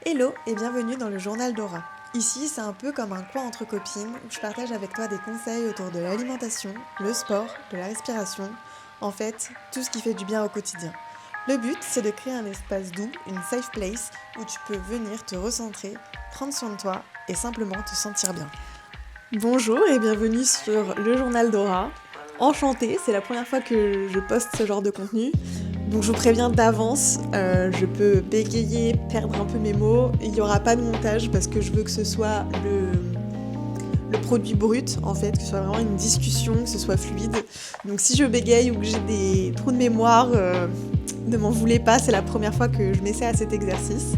Hello et bienvenue dans le journal d'Aura. Ici, c'est un peu comme un coin entre copines où je partage avec toi des conseils autour de l'alimentation, le sport, de la respiration, en fait, tout ce qui fait du bien au quotidien. Le but, c'est de créer un espace doux, une safe place où tu peux venir te recentrer, prendre soin de toi et simplement te sentir bien. Bonjour et bienvenue sur le journal d'Aura. Enchantée, c'est la première fois que je poste ce genre de contenu. Donc je vous préviens d'avance, je peux bégayer, perdre un peu mes mots. Il n'y aura pas de montage parce que je veux que ce soit le produit brut en fait, que ce soit vraiment une discussion, que ce soit fluide. Donc si je bégaye ou que j'ai des trous de mémoire, ne m'en voulez pas, c'est la première fois que je m'essaie à cet exercice.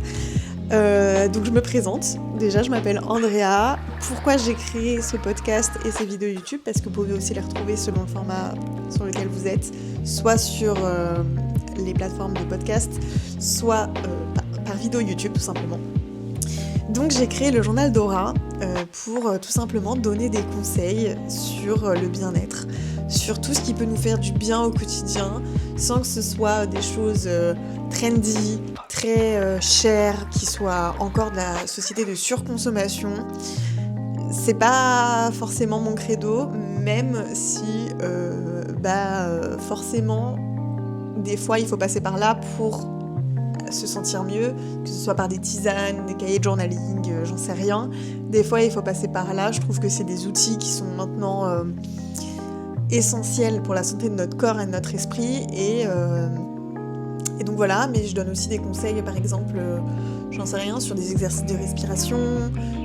Donc je me présente, déjà je m'appelle Andrea. Pourquoi j'ai créé ce podcast et ces vidéos YouTube? Parce que vous pouvez aussi les retrouver selon le format sur lequel vous êtes, soit sur les plateformes de podcast, soit par vidéo YouTube tout simplement. Donc j'ai créé le journal d'Aura pour tout simplement donner des conseils sur le bien-être, sur tout ce qui peut nous faire du bien au quotidien, sans que ce soit des choses trendy, très chères, qui soient encore de la société de surconsommation. C'est pas forcément mon credo, même si forcément des fois il faut passer par là pour se sentir mieux, que ce soit par des tisanes, des cahiers de journaling, j'en sais rien. Des fois il faut passer par là, je trouve que c'est des outils qui sont maintenant essentiels pour la santé de notre corps et de notre esprit et donc voilà, mais je donne aussi des conseils par exemple, j'en sais rien, sur des exercices de respiration,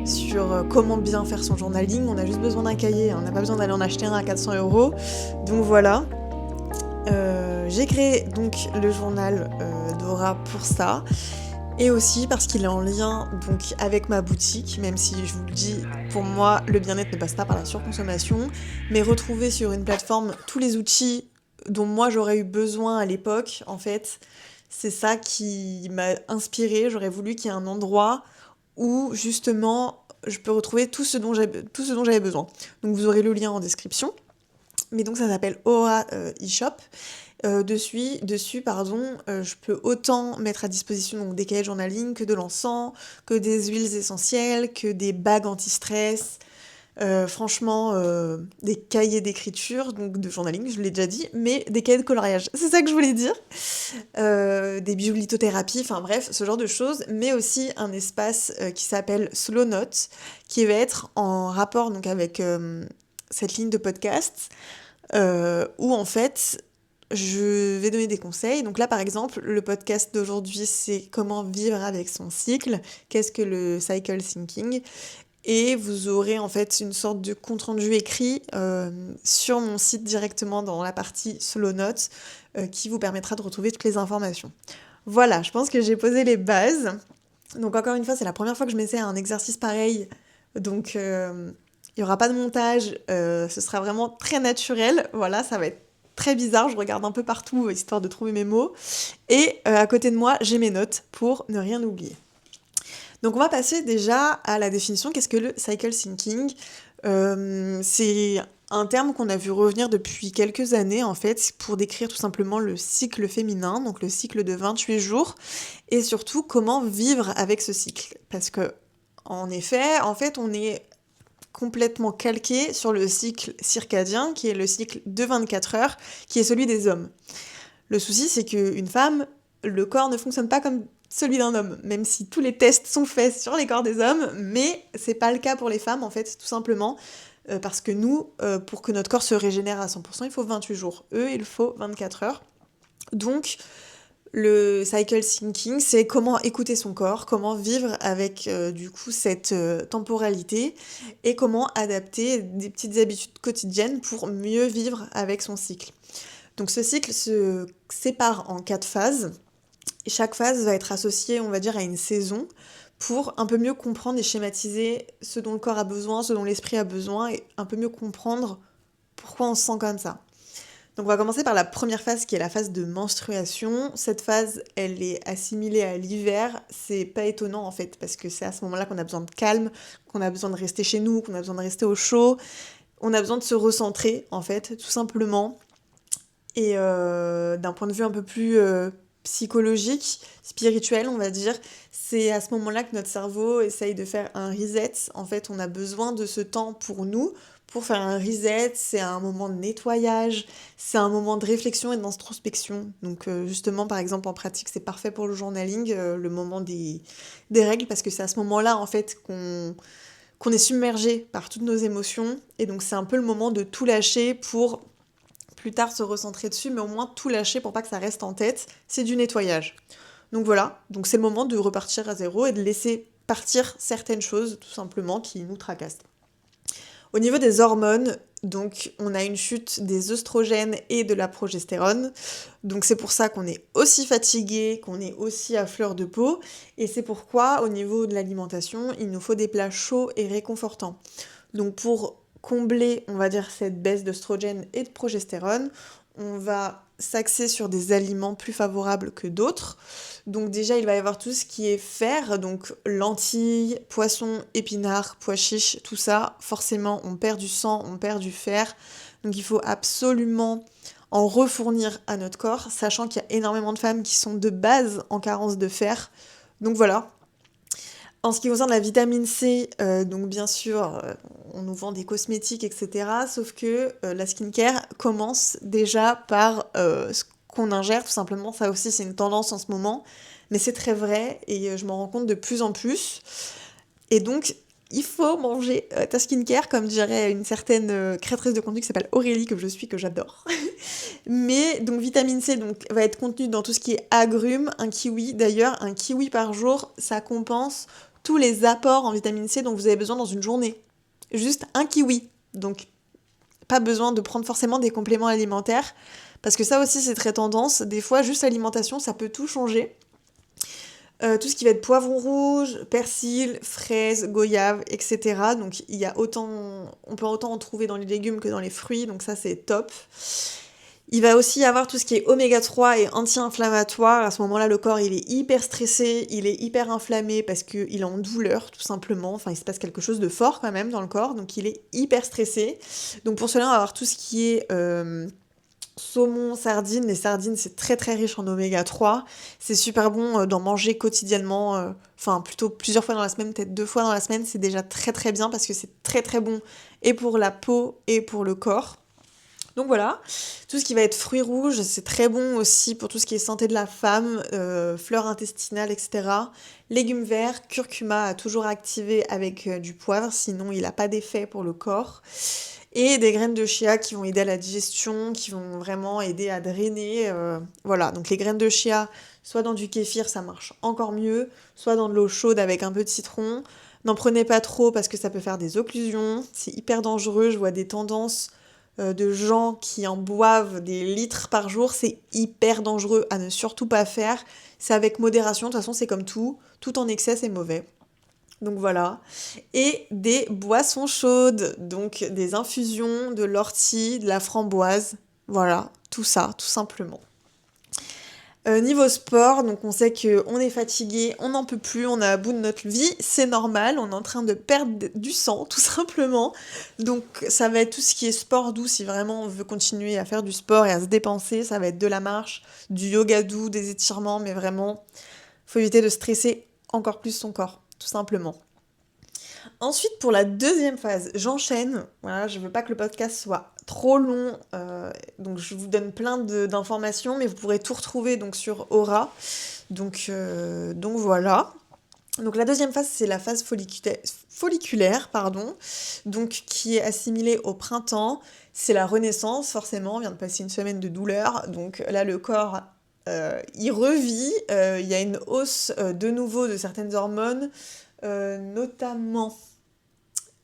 sur comment bien faire son journaling. On a juste besoin d'un cahier, on n'a pas besoin d'aller en acheter un à 400 €. Donc voilà. J'ai créé donc le journal d'Aura pour ça, et aussi parce qu'il est en lien donc avec ma boutique, même si je vous le dis, pour moi le bien-être ne passe pas par la surconsommation, mais retrouver sur une plateforme tous les outils dont moi j'aurais eu besoin à l'époque, en fait, c'est ça qui m'a inspirée. J'aurais voulu qu'il y ait un endroit où justement je peux retrouver tout ce dont j'avais besoin. Donc vous aurez le lien en description. Mais donc ça s'appelle Aura eShop. Dessus, je peux autant mettre à disposition donc, des cahiers de journaling que de l'encens, que des huiles essentielles, que des bagues anti-stress, franchement, des cahiers d'écriture, donc de journaling, je l'ai déjà dit, mais des cahiers de coloriage, c'est ça que je voulais dire, des bijoux lithothérapie, enfin bref, ce genre de choses, mais aussi un espace qui s'appelle Slow Note, qui va être en rapport donc avec cette ligne de podcast, où en fait je vais donner des conseils. Donc là par exemple, le podcast d'aujourd'hui c'est comment vivre avec son cycle, qu'est-ce que le cycle thinking, et vous aurez en fait une sorte de compte-rendu écrit sur mon site directement dans la partie solo notes qui vous permettra de retrouver toutes les informations. Voilà, je pense que j'ai posé les bases. Donc encore une fois, c'est la première fois que je m'essaie à un exercice pareil, donc il n'y aura pas de montage, ce sera vraiment très naturel, voilà, ça va être très bizarre, je regarde un peu partout histoire de trouver mes mots, et à côté de moi, j'ai mes notes pour ne rien oublier. Donc on va passer déjà à la définition, qu'est-ce que le cycle thinking? C'est un terme qu'on a vu revenir depuis quelques années en fait pour décrire tout simplement le cycle féminin, donc le cycle de 28 jours, et surtout comment vivre avec ce cycle. Parce que en effet, en fait, on est complètement calqué sur le cycle circadien, qui est le cycle de 24 heures, qui est celui des hommes. Le souci, c'est qu'une femme, le corps ne fonctionne pas comme celui d'un homme, même si tous les tests sont faits sur les corps des hommes, mais c'est pas le cas pour les femmes, en fait, tout simplement, parce que nous, pour que notre corps se régénère à 100%, il faut 28 jours. Eux, il faut 24 heures. Donc, le cycle thinking, c'est comment écouter son corps, comment vivre avec du coup cette temporalité et comment adapter des petites habitudes quotidiennes pour mieux vivre avec son cycle. Donc ce cycle se sépare en 4 phases et chaque phase va être associée, on va dire, à une saison pour un peu mieux comprendre et schématiser ce dont le corps a besoin, ce dont l'esprit a besoin et un peu mieux comprendre pourquoi on se sent comme ça. Donc on va commencer par la première phase qui est la phase de menstruation. Cette phase, elle est assimilée à l'hiver. C'est pas étonnant en fait, parce que c'est à ce moment-là qu'on a besoin de calme, qu'on a besoin de rester chez nous, qu'on a besoin de rester au chaud. On a besoin de se recentrer en fait, tout simplement. Et d'un point de vue un peu plus psychologique, spirituel, on va dire, c'est à ce moment-là que notre cerveau essaye de faire un reset. En fait, on a besoin de ce temps pour nous, pour faire un reset. C'est un moment de nettoyage, c'est un moment de réflexion et d'introspection. Donc justement, par exemple, en pratique, c'est parfait pour le journaling, le moment des règles, parce que c'est à ce moment-là, en fait, qu'on est submergé par toutes nos émotions. Et donc c'est un peu le moment de tout lâcher pour plus tard se recentrer dessus, mais au moins tout lâcher pour pas que ça reste en tête. C'est du nettoyage. Donc voilà, donc c'est le moment de repartir à zéro et de laisser partir certaines choses, tout simplement, qui nous tracassent. Au niveau des hormones, donc on a une chute des œstrogènes et de la progestérone. Donc c'est pour ça qu'on est aussi fatigué, qu'on est aussi à fleur de peau. Et c'est pourquoi au niveau de l'alimentation, il nous faut des plats chauds et réconfortants. Donc pour combler, on va dire, cette baisse d'œstrogène et de progestérone, on va s'axer sur des aliments plus favorables que d'autres. Donc déjà, il va y avoir tout ce qui est fer, donc lentilles, poissons, épinards, pois chiches, tout ça. Forcément, on perd du sang, on perd du fer. Donc il faut absolument en refournir à notre corps, sachant qu'il y a énormément de femmes qui sont de base en carence de fer. Donc voilà. En ce qui concerne la vitamine C, donc bien sûr, on nous vend des cosmétiques, etc. Sauf que la skincare commence déjà par ce qu'on ingère, tout simplement. Ça aussi, c'est une tendance en ce moment. Mais c'est très vrai et je m'en rends compte de plus en plus. Et donc, il faut manger ta skincare, comme dirait une certaine créatrice de contenu qui s'appelle Aurélie, que je suis, que j'adore. Mais donc vitamine C donc, va être contenue dans tout ce qui est agrumes, un kiwi. D'ailleurs, un kiwi par jour, ça compense tous les apports en vitamine C dont vous avez besoin dans une journée. Juste un kiwi. Donc, pas besoin de prendre forcément des compléments alimentaires. Parce que ça aussi, c'est très tendance. Des fois, juste l'alimentation, ça peut tout changer. Tout ce qui va être poivron rouge, persil, fraises, goyave, etc. Donc on peut autant en trouver dans les légumes que dans les fruits, donc ça c'est top. Il va aussi y avoir tout ce qui est oméga 3 et anti-inflammatoire. À ce moment-là, le corps il est hyper stressé, il est hyper inflammé parce qu'il est en douleur tout simplement. Enfin, il se passe quelque chose de fort quand même dans le corps, donc il est hyper stressé. Donc pour cela, on va avoir tout ce qui est saumon, sardines. Les sardines, c'est très très riche en oméga 3. C'est super bon d'en manger quotidiennement, enfin plutôt plusieurs fois dans la semaine, peut-être 2 fois dans la semaine. C'est déjà très très bien parce que c'est très très bon et pour la peau et pour le corps. Donc voilà, tout ce qui va être fruits rouges, c'est très bon aussi pour tout ce qui est santé de la femme, flore intestinale, etc. Légumes verts, curcuma à toujours activer avec du poivre, sinon il n'a pas d'effet pour le corps. Et des graines de chia qui vont aider à la digestion, qui vont vraiment aider à drainer. Voilà, donc les graines de chia, soit dans du kéfir, ça marche encore mieux, soit dans de l'eau chaude avec un peu de citron. N'en prenez pas trop parce que ça peut faire des occlusions, c'est hyper dangereux, je vois des tendances de gens qui en boivent des litres par jour, c'est hyper dangereux à ne surtout pas faire. C'est avec modération, de toute façon c'est comme tout en excès c'est mauvais. Donc voilà. Et des boissons chaudes, donc des infusions, de l'ortie, de la framboise. Voilà, tout ça, tout simplement. Niveau sport, donc on sait qu'on est fatigué, on n'en peut plus, on est à bout de notre vie, c'est normal, on est en train de perdre du sang, tout simplement. Donc ça va être tout ce qui est sport doux, si vraiment on veut continuer à faire du sport et à se dépenser, ça va être de la marche, du yoga doux, des étirements, mais vraiment, faut éviter de stresser encore plus son corps, tout simplement. Ensuite, pour la deuxième phase, j'enchaîne. Voilà, je veux pas que le podcast soit trop long, donc je vous donne plein d'informations, mais vous pourrez tout retrouver donc sur Aura. Donc voilà. Donc la deuxième phase, c'est la phase folliculaire, pardon, donc qui est assimilée au printemps. C'est la renaissance, forcément, on vient de passer une semaine de douleur, donc là le corps il revit, il y a une hausse de nouveau de certaines hormones, notamment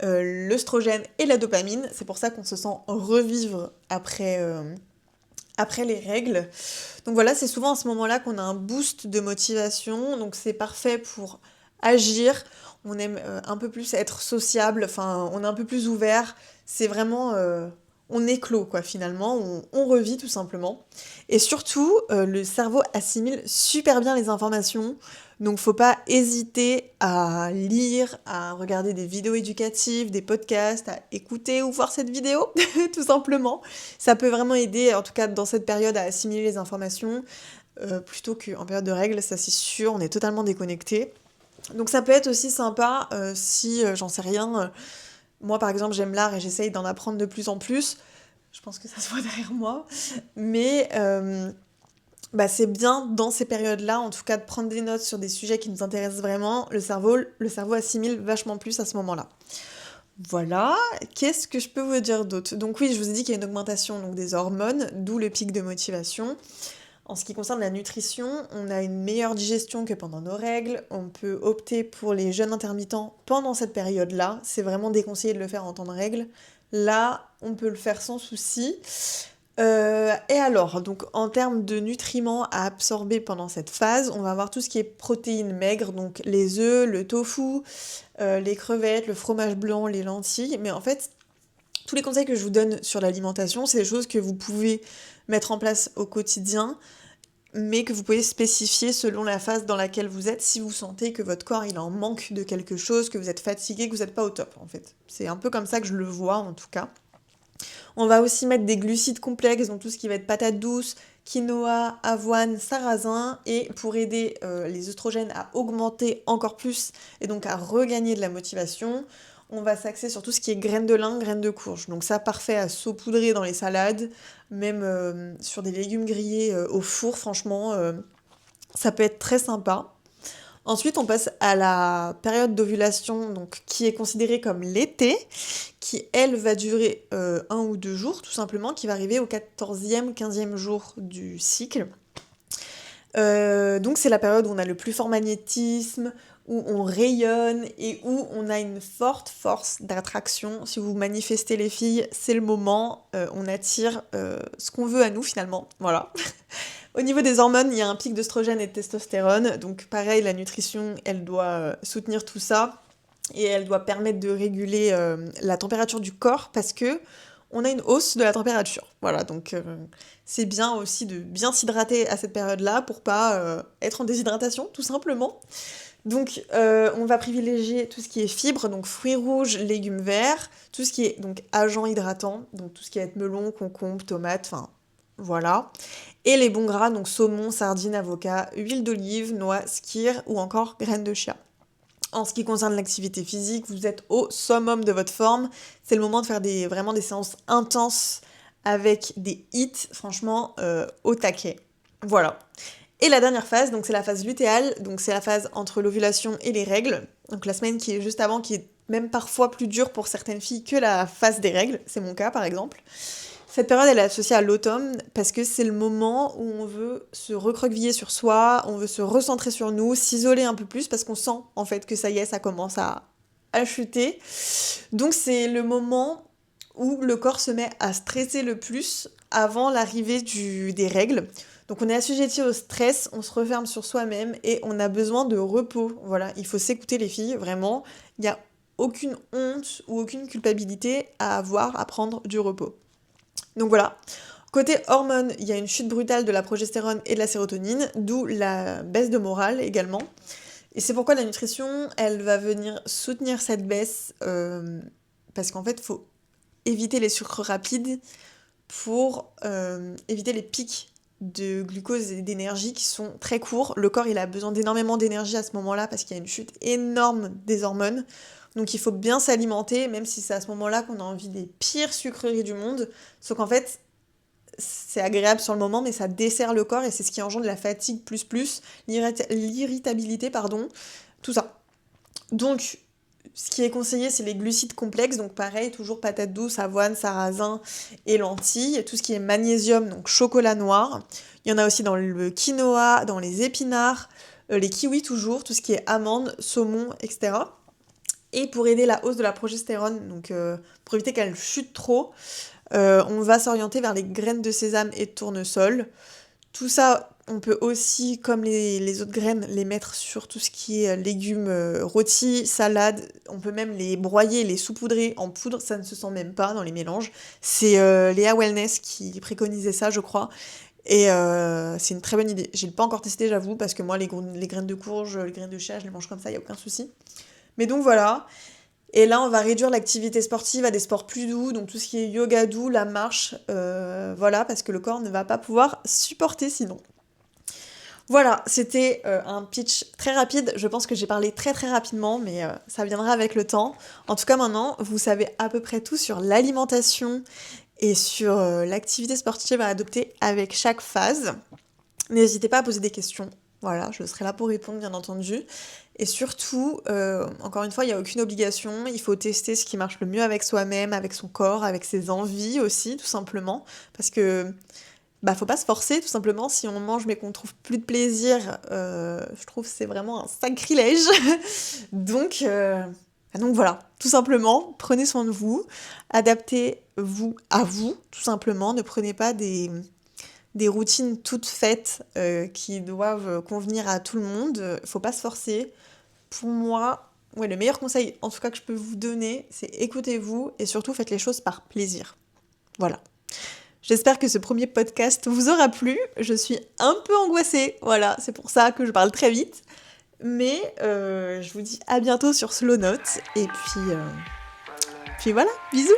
l'œstrogène et la dopamine. C'est pour ça qu'on se sent revivre après les règles. Donc voilà, c'est souvent à ce moment-là qu'on a un boost de motivation, donc c'est parfait pour agir. On aime un peu plus être sociable, enfin on est un peu plus ouvert. C'est vraiment... on éclot quoi finalement, on revit tout simplement. Et surtout, le cerveau assimile super bien les informations, donc faut pas hésiter à lire, à regarder des vidéos éducatives, des podcasts, à écouter ou voir cette vidéo, tout simplement. Ça peut vraiment aider, en tout cas dans cette période, à assimiler les informations, plutôt qu'en période de règles, ça c'est sûr, on est totalement déconnecté. Donc ça peut être aussi sympa si, j'en sais rien, moi par exemple j'aime l'art et j'essaye d'en apprendre de plus en plus. Je pense que ça se voit derrière moi. Mais bah, c'est bien dans ces périodes-là, en tout cas, de prendre des notes sur des sujets qui nous intéressent vraiment. Le cerveau assimile vachement plus à ce moment-là. Voilà, qu'est-ce que je peux vous dire d'autre? Donc oui, je vous ai dit qu'il y a une augmentation donc, des hormones, d'où le pic de motivation. En ce qui concerne la nutrition, on a une meilleure digestion que pendant nos règles. On peut opter pour les jeûnes intermittents pendant cette période-là. C'est vraiment déconseillé de le faire en temps de règles. Là, on peut le faire sans souci. Et alors, donc en termes de nutriments à absorber pendant cette phase, on va avoir tout ce qui est protéines maigres, donc les œufs, le tofu, les crevettes, le fromage blanc, les lentilles. Mais en fait, tous les conseils que je vous donne sur l'alimentation, c'est des choses que vous pouvez mettre en place au quotidien, mais que vous pouvez spécifier selon la phase dans laquelle vous êtes, si vous sentez que votre corps il en manque de quelque chose, que vous êtes fatigué, que vous n'êtes pas au top en fait. C'est un peu comme ça que je le vois en tout cas. On va aussi mettre des glucides complexes, donc tout ce qui va être patates douces, quinoa, avoine, sarrasin, et pour aider les œstrogènes à augmenter encore plus et donc à regagner de la motivation, on va s'axer sur tout ce qui est graines de lin, graines de courge. Donc ça, parfait à saupoudrer dans les salades, même sur des légumes grillés au four, franchement, ça peut être très sympa. Ensuite, on passe à la période d'ovulation, donc qui est considérée comme l'été, qui elle va durer 1 ou 2 jours, tout simplement, qui va arriver au 14e, 15e jour du cycle. Donc c'est la période où on a le plus fort magnétisme, où on rayonne et où on a une forte force d'attraction. Si vous manifestez les filles, c'est le moment, on attire ce qu'on veut à nous finalement, voilà. Au niveau des hormones, il y a un pic d'œstrogène et de testostérone, donc pareil, la nutrition, elle doit soutenir tout ça, et elle doit permettre de réguler la température du corps, parce que on a une hausse de la température. Voilà, donc c'est bien aussi de bien s'hydrater à cette période-là, pour pas être en déshydratation, tout simplement. Donc on va privilégier tout ce qui est fibres, donc fruits rouges, légumes verts, tout ce qui est donc agent hydratant, donc tout ce qui va être melon, concombre, tomate, enfin voilà. Et les bons gras, donc saumon, sardines, avocat, huile d'olive, noix, skyr ou encore graines de chia. En ce qui concerne l'activité physique, vous êtes au summum de votre forme. C'est le moment de faire vraiment des séances intenses avec des hits, franchement, au taquet. Voilà. Et la dernière phase, donc c'est la phase lutéale, donc c'est la phase entre l'ovulation et les règles. Donc la semaine qui est juste avant, qui est même parfois plus dure pour certaines filles que la phase des règles, c'est mon cas par exemple. Cette période, elle est associée à l'automne parce que c'est le moment où on veut se recroqueviller sur soi, on veut se recentrer sur nous, s'isoler un peu plus parce qu'on sent en fait que ça y est, ça commence à chuter. Donc c'est le moment où le corps se met à stresser le plus avant l'arrivée des règles. Donc on est assujetti au stress, on se referme sur soi-même et on a besoin de repos. Voilà, il faut s'écouter les filles, vraiment. Il n'y a aucune honte ou aucune culpabilité à avoir à prendre du repos. Donc voilà. Côté hormones, il y a une chute brutale de la progestérone et de la sérotonine, d'où la baisse de morale également. Et c'est pourquoi la nutrition, elle va venir soutenir cette baisse, parce qu'en fait, il faut éviter les sucres rapides pour éviter les pics de glucose et d'énergie qui sont très courts. Le corps, il a besoin d'énormément d'énergie à ce moment-là parce qu'il y a une chute énorme des hormones. Donc il faut bien s'alimenter, même si c'est à ce moment-là qu'on a envie des pires sucreries du monde. Sauf qu'en fait, c'est agréable sur le moment, mais ça dessert le corps et c'est ce qui engendre la fatigue plus, l'irritabilité, pardon, tout ça. Donc, ce qui est conseillé, c'est les glucides complexes, donc pareil, toujours patates douces, avoine, sarrasin et lentilles. Tout ce qui est magnésium, donc chocolat noir. Il y en a aussi dans le quinoa, dans les épinards, les kiwis toujours, tout ce qui est amandes, saumon, etc. Et pour aider la hausse de la progestérone, donc pour éviter qu'elle chute trop, on va s'orienter vers les graines de sésame et de tournesol. Tout ça, on peut aussi, comme les autres graines, les mettre sur tout ce qui est légumes rôtis, salades. On peut même les broyer, les saupoudrer en poudre, ça ne se sent même pas dans les mélanges. C'est Léa Wellness qui préconisait ça, je crois. Et c'est une très bonne idée. Je l'ai pas encore testé, j'avoue, parce que moi, les graines de courge, les graines de chia, je les mange comme ça, il n'y a aucun souci. Mais donc voilà. Et là, on va réduire l'activité sportive à des sports plus doux, donc tout ce qui est yoga doux, la marche, voilà, parce que le corps ne va pas pouvoir supporter sinon. Voilà, c'était un pitch très rapide. Je pense que j'ai parlé très très rapidement, mais ça viendra avec le temps. En tout cas, maintenant, vous savez à peu près tout sur l'alimentation et sur l'activité sportive à adopter avec chaque phase. N'hésitez pas à poser des questions. Voilà, je serai là pour répondre, bien entendu. Et surtout, encore une fois, il n'y a aucune obligation. Il faut tester ce qui marche le mieux avec soi-même, avec son corps, avec ses envies aussi, tout simplement. Parce que faut pas se forcer, tout simplement. Si on mange mais qu'on trouve plus de plaisir, je trouve que c'est vraiment un sacrilège. Donc voilà, tout simplement, prenez soin de vous, adaptez-vous à vous, tout simplement. Ne prenez pas des routines toutes faites qui doivent convenir à tout le monde. Faut pas se forcer. Pour moi, ouais, le meilleur conseil, en tout cas que je peux vous donner, c'est écoutez-vous et surtout faites les choses par plaisir. Voilà. J'espère que ce premier podcast vous aura plu. Je suis un peu angoissée, voilà, c'est pour ça que je parle très vite. Mais je vous dis à bientôt sur Slow Note. Et puis voilà, bisous!